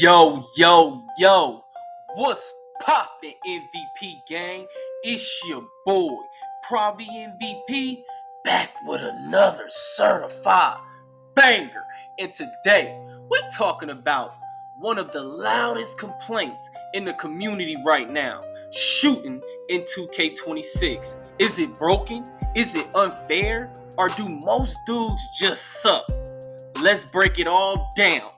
Yo, what's poppin' MVP gang? It's your boy, PraviMVP, back with another certified banger. And today, we're talking about one of the loudest complaints in the community right now, shooting in 2K26. Is it broken? Is it unfair? Or do most dudes just suck? Let's break it all down.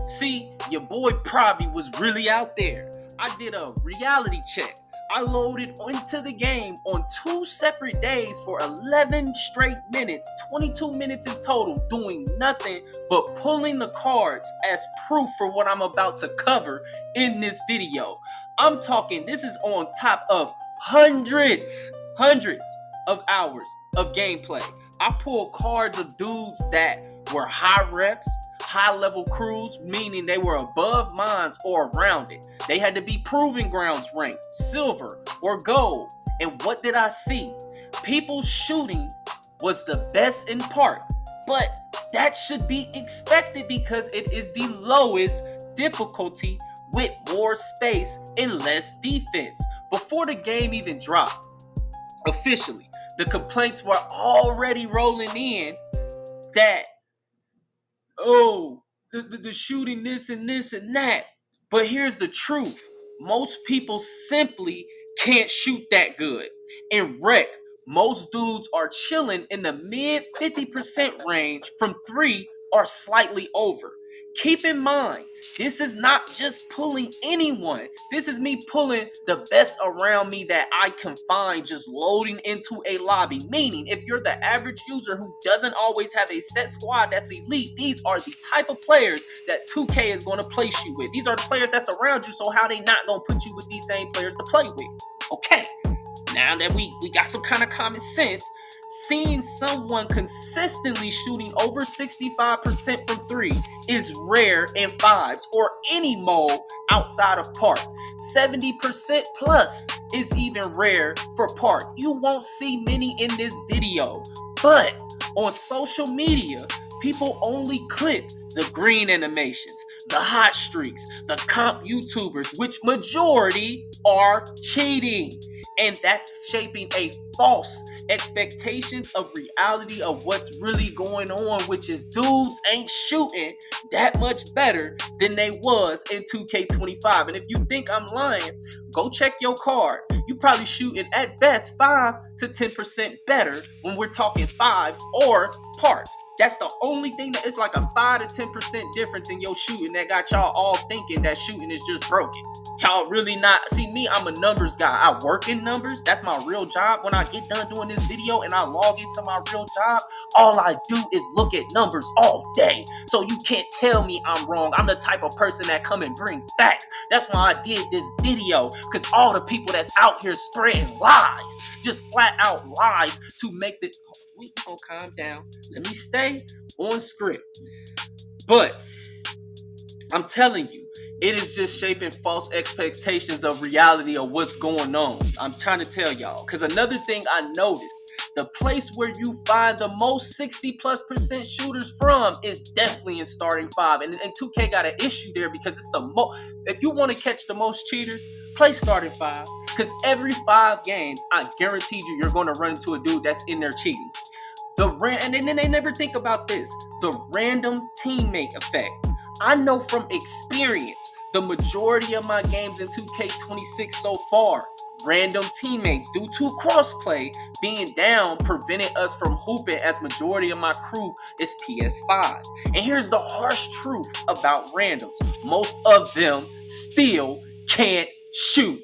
See, your boy Pravi was really out there. I did a reality check. I loaded into the game on 2 separate days for 11 straight minutes, 22 minutes in total, doing nothing but pulling the cards as proof for what I'm about to cover in this video. I'm talking, this is on top of hundreds of hours of gameplay. I pulled cards of dudes that were high reps, high level crews, meaning they were above mines or around it. They had to be proving grounds ranked, silver or gold. And what did I see? People shooting was the best in part, but that should be expected because it is the lowest difficulty with more space and less defense. Before the game even dropped, officially, the complaints were already rolling in that, the shooting this and this and that. But here's the truth. Most people simply can't shoot that good. In rec, most dudes are chilling in the mid 50% range from 3 or slightly over. Keep in mind, this is not just pulling anyone. This is me pulling the best around me that I can find just loading into a lobby. Meaning, if you're the average user who doesn't always have a set squad that's elite, these are the type of players that 2K is going to place you with. These are the players that's around you, so how they not going to put you with these same players to play with? Okay, now that we got some kind of common sense, seeing someone consistently shooting over 65% from 3 is rare in 5s or any mode outside of park. 70% plus is even rare for park. You won't see many in this video, but on social media, people only clip the green animations, the hot streaks, the comp YouTubers, which majority are cheating. And that's shaping a false expectation of reality of what's really going on, which is dudes ain't shooting that much better than they was in 2K25. And if you think I'm lying, go check your card. You probably shooting at best 5 to 10% better when we're talking 5s or park. That's the only thing that it's like a 5 to 10% difference in your shooting that got y'all all thinking that shooting is just broken. Y'all really not. See, me, I'm a numbers guy. I work in numbers. That's my real job. When I get done doing this video and I log into my real job, all I do is look at numbers all day. So you can't tell me I'm wrong. I'm the type of person that come and bring facts. That's why I did this video, because all the people that's out here spreading lies, just flat out lies to make the... We gonna calm down. Let me stay on script. But I'm telling you, it is just shaping false expectations of reality of what's going on. I'm trying to tell y'all. Because another thing I noticed, the place where you find the most 60+% shooters from is definitely in starting 5. And 2K got an issue there because it's the most. If you want to catch the most cheaters, play starting 5. Because every 5 games, I guarantee you're going to run into a dude that's in there cheating. And then they never think about this. The random teammate effect. I know from experience, the majority of my games in 2K26 so far, random teammates due to crossplay being down prevented us from hooping, as majority of my crew is PS5. And here's the harsh truth about randoms. Most of them still can't shoot.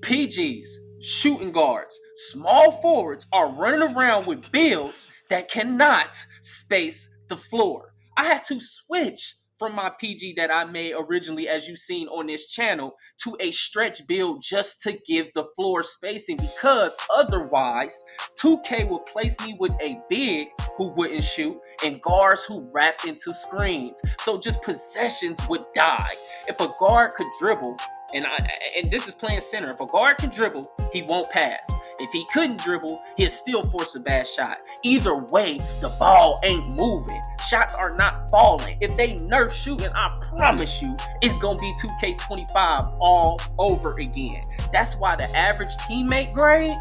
PGs, shooting guards, small forwards are running around with builds that cannot space the floor. I had to switch from my PG that I made originally, as you've seen on this channel, to a stretch build just to give the floor spacing, because otherwise 2K would place me with a big who wouldn't shoot and guards who wrap into screens. So just possessions would die. If a guard could dribble, and this is playing center, if a guard can dribble, he won't pass. If he couldn't dribble, he'll still force a bad shot. Either way, the ball ain't moving. shots are not falling. If they nerf shooting, I promise you, it's gonna be 2K25 all over again. That's why the average teammate grade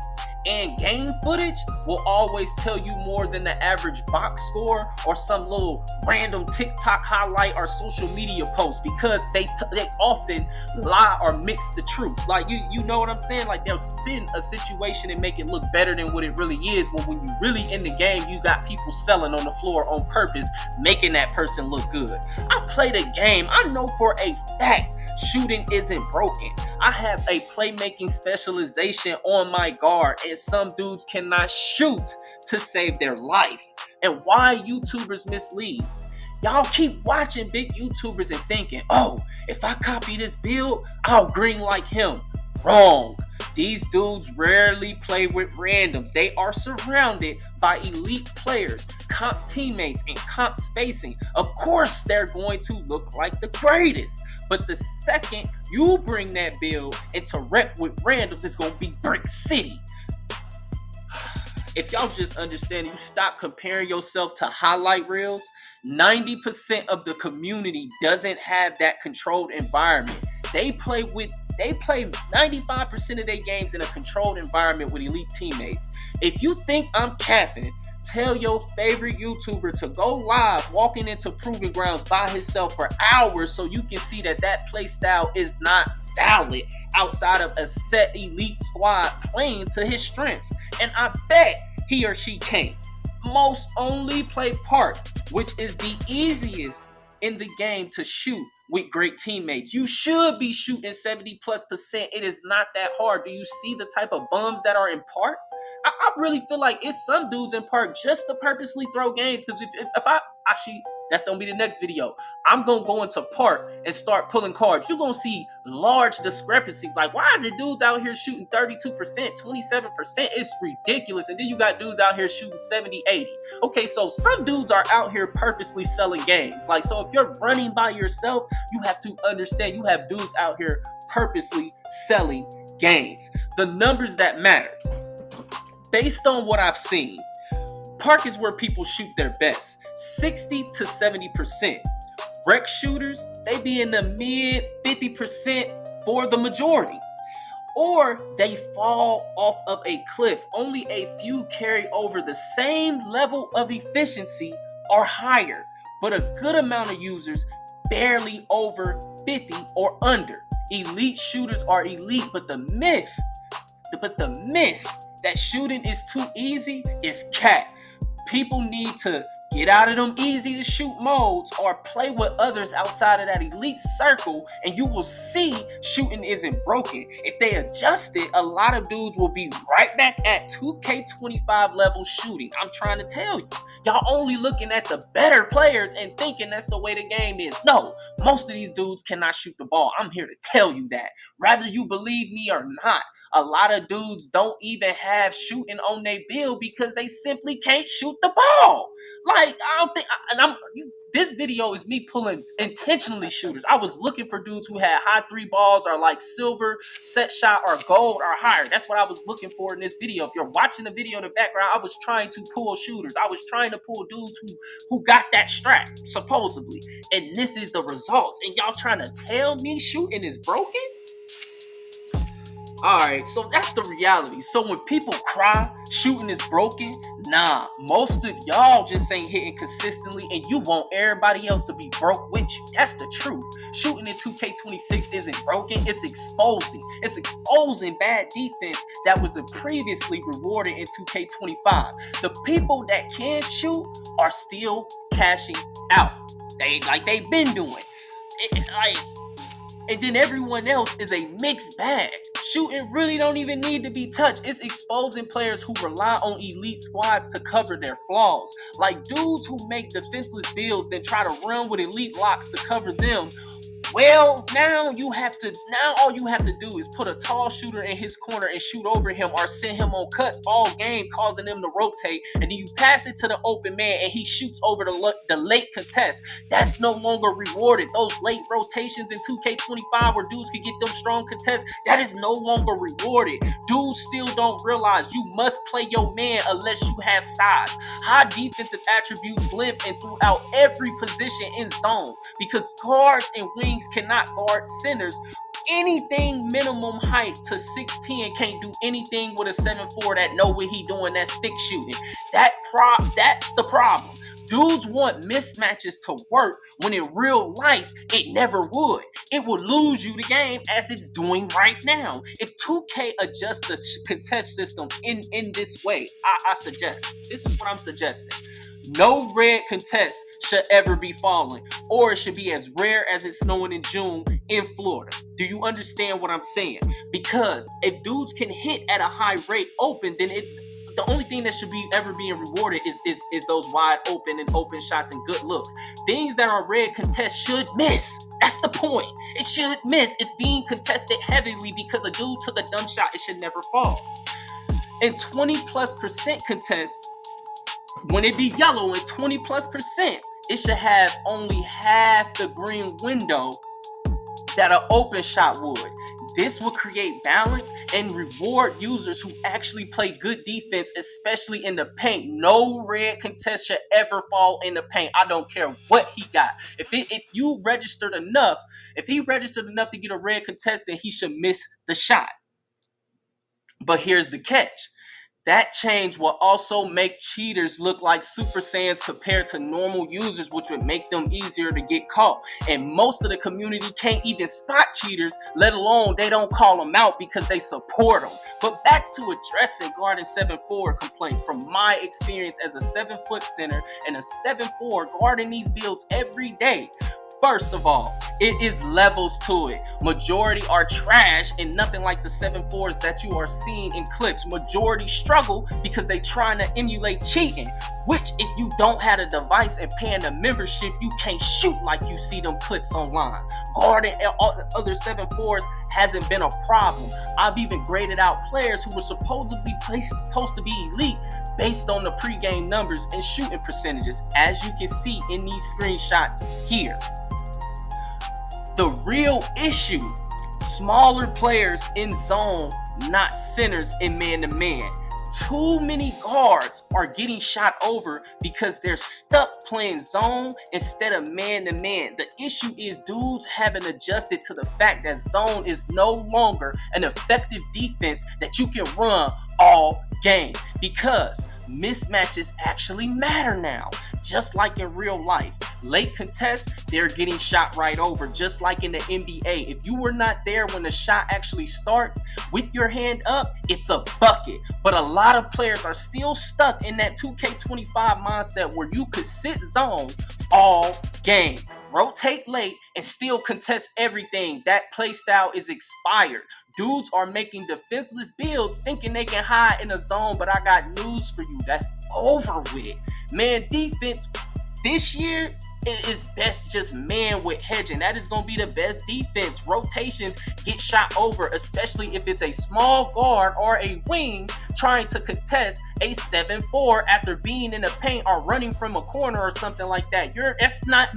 and game footage will always tell you more than the average box score or some little random TikTok highlight or social media post, because they often lie or mix the truth. Like you know what I'm saying? Like they'll spin a situation and make it look better than what it really is, when you really in the game, you got people selling on the floor on purpose, making that person look good. I play the game. I know for a fact shooting isn't broken. I have a playmaking specialization on my guard, and some dudes cannot shoot to save their life. And why YouTubers mislead? Y'all keep watching big YouTubers and thinking, oh, if I copy this build, I'll green like him. Wrong. These dudes rarely play with randoms. They are surrounded by elite players, comp teammates, and comp spacing. Of course, they're going to look like the greatest. But the second you bring that build into rep with randoms, it's going to be Brick City. If y'all just understand, you stop comparing yourself to highlight reels. 90% of the community doesn't have that controlled environment. They play 95% of their games in a controlled environment with elite teammates. If you think I'm capping, tell your favorite YouTuber to go live walking into Proving Grounds by himself for hours so you can see that play style is not valid outside of a set elite squad playing to his strengths. And I bet he or she can't. Most only play Park, which is the easiest in the game to shoot with great teammates. You should be shooting 70+%. It is not that hard. Do you see the type of bums that are in Park? I really feel like it's some dudes in Park just to purposely throw games. Because if I actually, that's gonna be the next video. I'm gonna go into Park and start pulling cards. You're gonna see large discrepancies. Like, why is the dudes out here shooting 32%, 27%? It's ridiculous. And then you got dudes out here shooting 70, 80. Okay, so some dudes are out here purposely selling games. Like, so if you're running by yourself, you have to understand you have dudes out here purposely selling games. The numbers that matter. Based on what I've seen, Park is where people shoot their best, 60 to 70%. Rec shooters, they be in the mid 50% for the majority. Or they fall off of a cliff. Only a few carry over the same level of efficiency or higher, but a good amount of users barely over 50 or under. Elite shooters are elite, but the myth that shooting is too easy is cat. People need to get out of them easy to shoot modes or play with others outside of that elite circle, and you will see shooting isn't broken. If they adjust it, a lot of dudes will be right back at 2K25 level shooting. I'm trying to tell you. Y'all only looking at the better players and thinking that's the way the game is. No, most of these dudes cannot shoot the ball. I'm here to tell you that. Whether you believe me or not, a lot of dudes don't even have shooting on their build because they simply can't shoot the ball. Like, I don't think, this video is me pulling intentionally shooters. I was looking for dudes who had high 3 balls or like silver, set shot, or gold or higher. That's what I was looking for in this video. If you're watching the video in the background, I was trying to pull shooters. I was trying to pull dudes who got that strap, supposedly. And this is the results. And y'all trying to tell me shooting is broken? Alright, so that's the reality. So when people cry shooting is broken, nah, most of y'all just ain't hitting consistently, and you want everybody else to be broke with you. That's the truth. Shooting in 2K26 isn't broken, it's exposing. It's exposing bad defense that was previously rewarded in 2K25. The people that can shoot are still cashing out. They've been doing. And then everyone else is a mixed bag. Shooting really don't even need to be touched. It's exposing players who rely on elite squads to cover their flaws. Like dudes who make defenseless builds then try to run with elite locks to cover them Well, now all you have to do is put a tall shooter in his corner and shoot over him or send him on cuts all game, causing him to rotate, and then you pass it to the open man and he shoots over the late contest. That's no longer rewarded. Those late rotations in 2K25 where dudes could get them strong contests, that is no longer rewarded. Dudes still don't realize you must play your man unless you have size. High defensive attributes live in throughout every position in zone because guards and wings cannot guard centers. Anything minimum height to 6'10" can't do anything with a 7'4" that know what he doing, that stick shooting. That's the problem. Dudes want mismatches to work when in real life it never would. It will lose you the game as it's doing right now. If 2K adjusts the contest system in this way, I suggest, this is what I'm suggesting. No red contest should ever be falling, or it should be as rare as it's snowing in June in Florida. Do you understand what I'm saying? Because if dudes can hit at a high rate open, then the only thing that should be ever being rewarded is those wide open and open shots and good looks. Things that are red contests should miss. That's the point. It should miss. It's being contested heavily because a dude took a dumb shot. It should never fall. In 20+% contests, when it be yellow and 20+%, it should have only half the green window that an open shot would. This will create balance and reward users who actually play good defense, especially in the paint. No red contest should ever fall in the paint. I don't care what he got. If he registered enough to get a red contest, then he should miss the shot. But here's the catch. That change will also make cheaters look like Super Saiyans compared to normal users, which would make them easier to get caught. And most of the community can't even spot cheaters, let alone they don't call them out because they support them. But back to addressing guarding 7'4" complaints. From my experience as a 7-foot center and a 7'4" guarding these builds every day, first of all, it is levels to it. Majority are trash and nothing like the 7'4s that you are seeing in clips. Majority struggle because they trying to emulate cheating, which if you don't have a device and paying the membership, you can't shoot like you see them clips online. Guarding other 7'4s hasn't been a problem. I've even graded out players who were supposed to be elite based on the pregame numbers and shooting percentages, as you can see in these screenshots here. The real issue, smaller players in zone, not centers in man-to-man. Too many guards are getting shot over because they're stuck playing zone instead of man-to-man. The issue is dudes haven't adjusted to the fact that zone is no longer an effective defense that you can run all game, because mismatches actually matter now, just like in real life. Late contests, they're getting shot right over, just like in the NBA. If you were not there when the shot actually starts with your hand up, it's a bucket. But a lot of players are still stuck in that 2K25 mindset where you could sit zone all game, rotate late, and still contest everything. That play style is expired. Dudes are making defenseless builds thinking they can hide in a zone, but I got news for you. That's over with. Man, defense this year is best just man with hedging. That is going to be the best defense. Rotations get shot over, especially if it's a small guard or a wing trying to contest a 7'4" after being in the paint or running from a corner or something like that.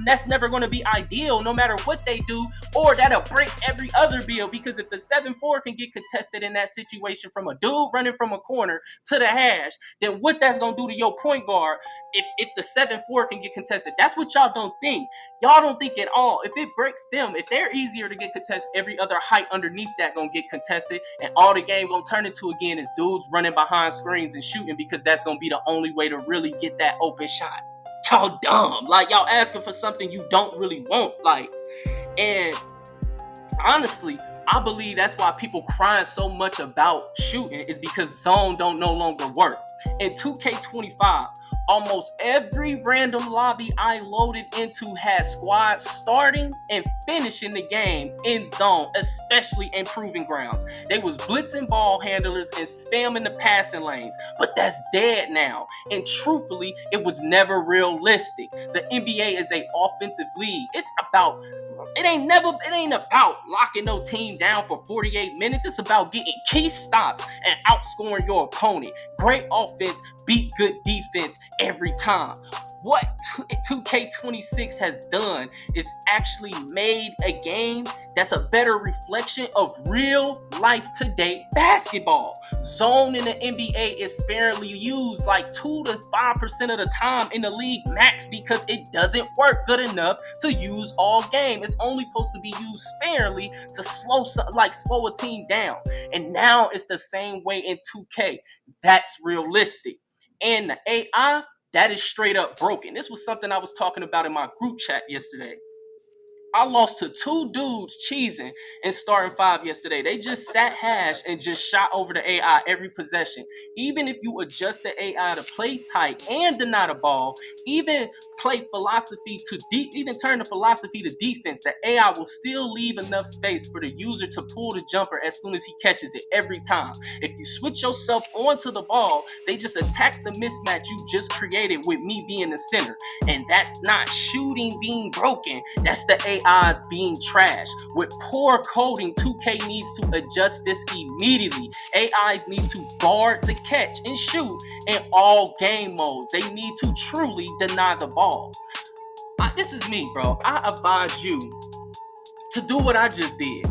That's never going to be ideal no matter what they do, or that'll break every other build, because if the 7'4" can get contested in that situation from a dude running from a corner to the hash, then what that's going to do to your point guard if the 7'4" can get contested. That's what y'all don't think. Y'all don't think at all. If it breaks them, if they're easier to get contested, every other height underneath that gonna get contested, and all the game gonna turn into again is dudes running behind screens and shooting, because that's gonna be the only way to really get that open shot. Y'all dumb. Like, y'all asking for something you don't really want. Like, and honestly, I believe that's why people crying so much about shooting, is because zone don't no longer work. In 2K25, almost every random lobby I loaded into had squads starting and finishing the game in zone, especially in proving grounds. They was blitzing ball handlers and spamming the passing lanes, but that's dead now. And truthfully, it was never realistic. The NBA is an offensive league. It's about It ain't about locking no team down for 48 minutes. It's about getting key stops and outscoring your opponent. Great offense beat good defense every time. What 2K26 has done is actually made a game that's a better reflection of real life today basketball. Zone in the NBA is sparingly used like 2 to 5% of the time in the league max because it doesn't work good enough to use all game. It's only supposed to be used sparingly to slow a team down. And now it's the same way in 2K. That's realistic. And the AI, that is straight up broken. This was something I was talking about in my group chat yesterday. I lost to 2 dudes cheesing in starting 5 yesterday. They just sat hash and just shot over the AI every possession. Even if you adjust the AI to play tight and deny the ball, even play philosophy to even turn the philosophy to defense, the AI will still leave enough space for the user to pull the jumper as soon as he catches it every time. If you switch yourself onto the ball, they just attack the mismatch you just created with me being the center. And that's not shooting being broken. That's the AI's being trashed. With poor coding, 2K needs to adjust this immediately. AIs need to guard the catch and shoot in all game modes. They need to truly deny the ball. This is me, bro. I advise you to do what I just did.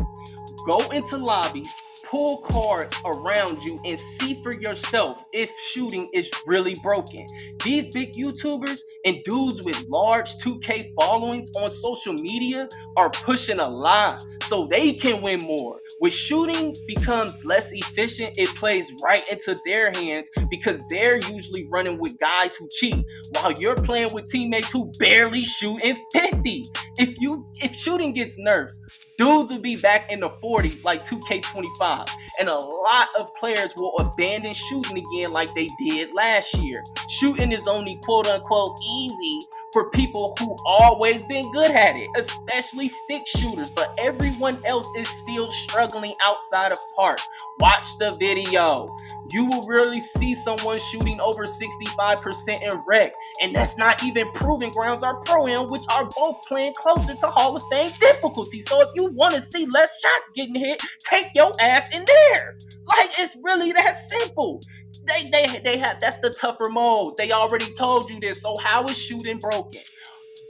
Go into lobbies, pull cards around you, and see for yourself if shooting is really broken. These big YouTubers and dudes with large 2K followings on social media are pushing a lie so they can win more. When shooting becomes less efficient, it plays right into their hands because they're usually running with guys who cheat while you're playing with teammates who barely shoot in 50. If shooting gets nerfs, dudes will be back in the 40s like 2K25, and a lot of players will abandon shooting again like they did last year. Shooting is only quote-unquote easy for people who always been good at it, especially stick shooters, but everyone else is still struggling outside of park. Watch the video. You will rarely see someone shooting over 65% in rec, and that's not even proving grounds or pro-am, which are both playing closer to Hall of Fame difficulty. So if you want to see less shots getting hit, take your ass in there. Like, it's really that simple. They have, that's the tougher modes. They already told you this. So how is shooting broken?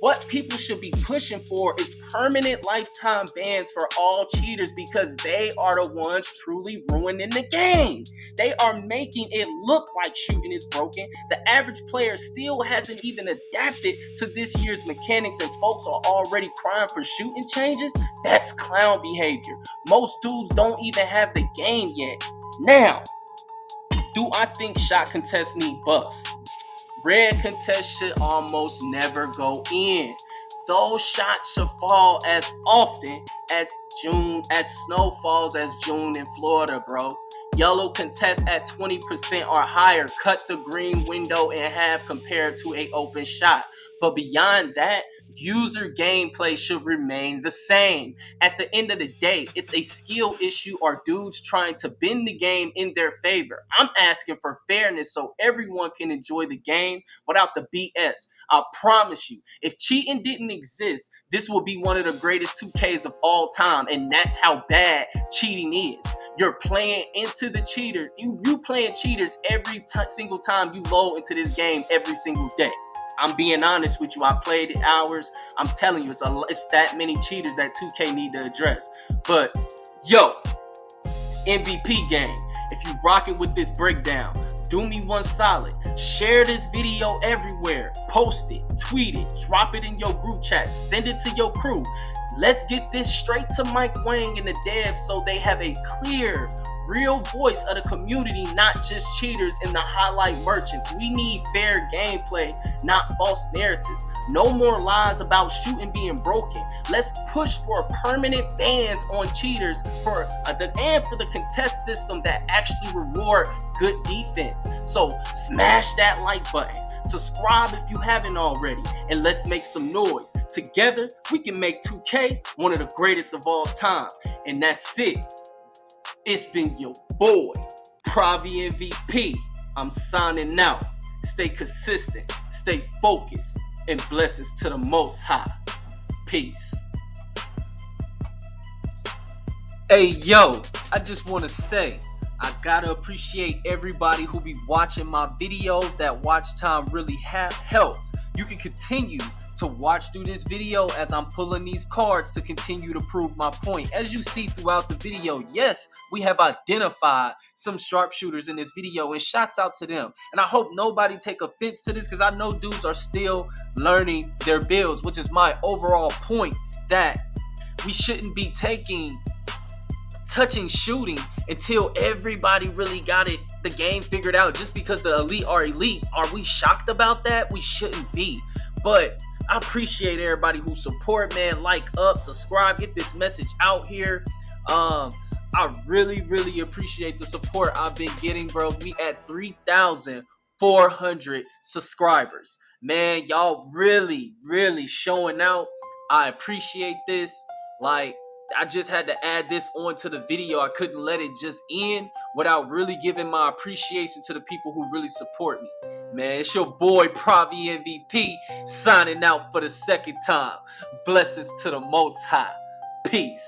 What people should be pushing for is permanent lifetime bans for all cheaters because they are the ones truly ruining the game. They are making it look like shooting is broken. The average player still hasn't even adapted to this year's mechanics and folks are already crying for shooting changes. That's clown behavior. Most dudes don't even have the game yet. Now, do I think shot contests need buffs? Red contests should almost never go in. Those shots should fall as often as snow falls as June in Florida, bro. Yellow contests at 20% or higher cut the green window in half compared to an open shot. But beyond that, user gameplay should remain the same. At the end of the day, it's a skill issue or dudes trying to bend the game in their favor. I'm asking for fairness so everyone can enjoy the game without the BS. I promise you, if cheating didn't exist, this would be one of the greatest 2Ks of all time, and that's how bad cheating is. You're playing into the cheaters. You playing cheaters every single time you load into this game every single day. I'm being honest with you. I played it hours. I'm telling you, it's that many cheaters that 2K need to address. But, yo, MVP game. If you rocking with this breakdown, do me one solid. Share this video everywhere. Post it, tweet it, drop it in your group chat, send it to your crew. Let's get this straight to Mike Wang and the devs so they have a clear, real voice of the community, not just cheaters and the highlight merchants. We need fair gameplay, not false narratives. No more lies about shooting being broken. Let's push for permanent bans on cheaters for the contest system that actually reward good defense. So smash that like button. Subscribe if you haven't already, and let's make some noise. Together, we can make 2K one of the greatest of all time. And that's it. It's been your boy, PraviMVP. I'm signing out. Stay consistent, stay focused, and blessings to the Most High. Peace. Hey, yo, I just want to say, I gotta appreciate everybody who be watching my videos. That watch time really helps. You can continue to watch through this video as I'm pulling these cards to continue to prove my point. As you see throughout the video, yes, we have identified some sharpshooters in this video, and shots out to them. And I hope nobody take offense to this, because I know dudes are still learning their builds, which is my overall point, that we shouldn't be touching shooting until everybody really got the game figured out. Just because the elite are elite, are we shocked about that? We shouldn't be. But I appreciate everybody who support, man. Like, up, subscribe, get this message out here. I really appreciate the support I've been getting, bro. We at 3,400 subscribers, man. Y'all really showing out. I appreciate this. Like, I just had to add this onto the video. I couldn't let it just end without really giving my appreciation to the people who really support me. Man, it's your boy PraviMVP signing out for the second time. Blessings to the Most High. Peace.